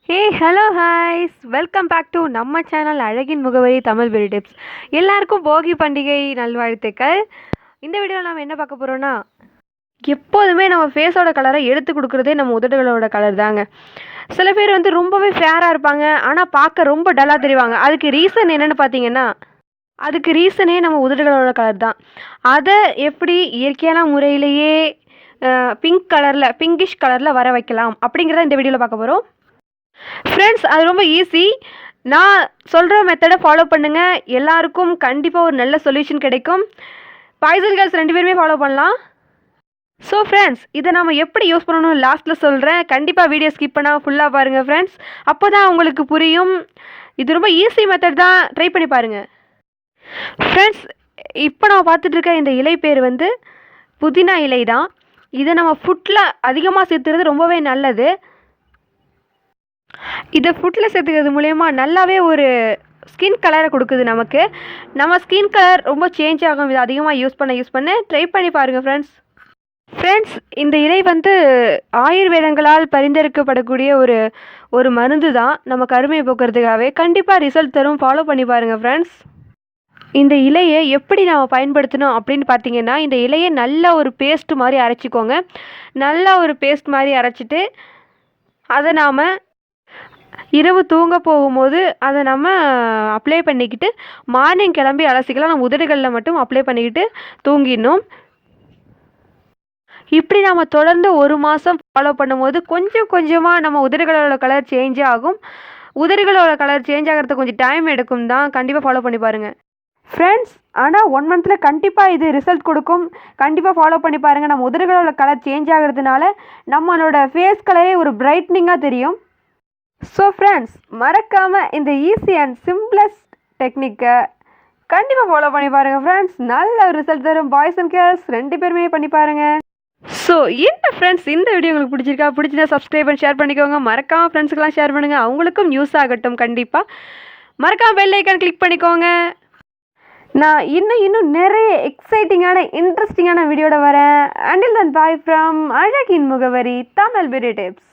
Hey hello hi's welcome back to நம்ம channel அழகின் முகவரி தமிழ் பியூட்டி டிப்ஸ். எல்லாருக்கும் போகி பண்டிகை நல்வாழ்த்துக்கள். இந்த வீடியோவில் நம்ம என்ன பார்க்க போகிறோன்னா, எப்போதுமே நம்ம ஃபேஸோட கலரை எடுத்து கொடுக்குறதே நம்ம உதடுகளோட கலர் தாங்க. சில பேர் வந்து ரொம்பவே ஃபேராக இருப்பாங்க, ஆனால் பார்க்க ரொம்ப டல்லாக தெரிவாங்க. அதுக்கு ரீசன் என்னென்னு பார்த்தீங்கன்னா, அதுக்கு ரீசனே நம்ம உதடுகளோட கலர் தான். அதை எப்படி இயற்கையான முறையிலேயே பிங்கிஷ் கலரில் வர வைக்கலாம் அப்படிங்கிறத இந்த வீடியோவில் பார்க்க போகிறோம். ஃப்ரெண்ட்ஸ், அது ரொம்ப ஈஸி. நான் சொல்கிற மெத்தடை ஃபாலோ பண்ணுங்கள். எல்லாருக்கும் கண்டிப்பாக ஒரு நல்ல சொல்யூஷன் கிடைக்கும். பாய்சன் கேர்ள்ஸ் 2 பேருமே ஃபாலோ பண்ணலாம். ஸோ ஃப்ரெண்ட்ஸ், இதை நம்ம எப்படி யூஸ் பண்ணணும்னு லாஸ்ட்டில் சொல்கிறேன். கண்டிப்பாக வீடியோ ஸ்கிப் பண்ணால் ஃபுல்லாக பாருங்கள் ஃப்ரெண்ட்ஸ். அப்போ தான் உங்களுக்கு புரியும். இது ரொம்ப ஈஸி மெத்தட் தான், ட்ரை பண்ணி பாருங்கள். ஃப்ரெண்ட்ஸ், இப்போ நம்ம பார்த்துட்டு இருக்க இந்த இலை பேர் வந்து புதினா இலை தான். இதை நம்ம ஃபுட்டில் அதிகமாக சேர்த்துறது ரொம்பவே நல்லது. இதை ஃபுட்டில் சேர்த்துக்கிறது மூலயமா நல்லாவே ஒரு ஸ்கின் கலரை கொடுக்குது நமக்கு. நம்ம ஸ்கின் கலர் ரொம்ப சேஞ்ச் ஆகும் இதை அதிகமாக யூஸ் பண்ண ட்ரை பண்ணி பாருங்கள் ஃப்ரெண்ட்ஸ், இந்த இலை வந்து ஆயுர்வேதங்களால் பரிந்துரைக்கப்படக்கூடிய ஒரு மருந்து தான். நம்ம கருமையை போக்குறதுக்காகவே கண்டிப்பாக ரிசல்ட் தரும். ஃபாலோ பண்ணி பாருங்கள் ஃப்ரெண்ட்ஸ். இந்த இலையை எப்படி நாம் பயன்படுத்தணும் அப்படின்னு பார்த்தீங்கன்னா, இந்த இலையை நல்ல ஒரு பேஸ்ட் மாதிரி அரைச்சிக்கோங்க. நல்ல ஒரு பேஸ்ட் மாதிரி அரைச்சிட்டு அதை நாம் இரவு தூங்க போகும்போது அதை நம்ம அப்ளை பண்ணிக்கிட்டு மார்னிங் கிளம்பி அலசிக்கலாம். நம்ம உதடுகளில் மட்டும் அப்ளை பண்ணிக்கிட்டு தூங்கிடணும். இப்படி நம்ம தொடர்ந்து 1 மாதம் ஃபாலோ பண்ணும்போது கொஞ்சம் கொஞ்சமாக நம்ம உதடுகளோட கலர் சேஞ்ச் ஆகும். உதடுகளோட கலர் சேஞ்ச் ஆகிறதுக்கு கொஞ்சம் டைம் எடுக்கும் தான். கண்டிப்பாக ஃபாலோ பண்ணி பாருங்கள் ஃப்ரெண்ட்ஸ். ஆனால் 1 மந்தில் கண்டிப்பாக இது ரிசல்ட் கொடுக்கும். கண்டிப்பாக ஃபாலோ பண்ணி பாருங்கள். நம்ம உதடுகளோட கலர் சேஞ்ச் ஆகிறதுனால நம்மளோட ஃபேஸ் கலரே ஒரு பிரைட்னிங்காக தெரியும். ஸோ ஃப்ரெண்ட்ஸ், மறக்காமல் இந்த ஈஸி அண்ட் சிம்பிளஸ்ட் டெக்னிக்கை கண்டிப்பாக ஃபாலோ பண்ணி பாருங்கள் ஃப்ரெண்ட்ஸ். நல்ல ஒரு ரிசல்ட் தரும். பாய்ஸ் அண்ட் கேர்ள்ஸ் 2 பேருமே பண்ணி பாருங்கள். ஸோ என்ன ஃப்ரெண்ட்ஸ், இந்த வீடியோ உங்களுக்கு பிடிச்சிருந்தா சப்ஸ்கிரைப் பண்ணி ஷேர் பண்ணிக்கோங்க. மறக்காமல் ஃப்ரெண்ட்ஸுக்கெல்லாம் ஷேர் பண்ணுங்கள். அவங்களுக்கும் நியூஸ் ஆகட்டும். கண்டிப்பாக மறக்காமல் பெல் ஐக்கான் கிளிக் பண்ணிக்கோங்க. நான் இன்னும் நிறைய எக்ஸைட்டிங்கான இன்ட்ரெஸ்டிங்கான வீடியோட வரேன். அண்டில் தன் பாய் ஃப்ரம் அழகின் முகவரி தமிழ் பியூட்டி டிப்ஸ்.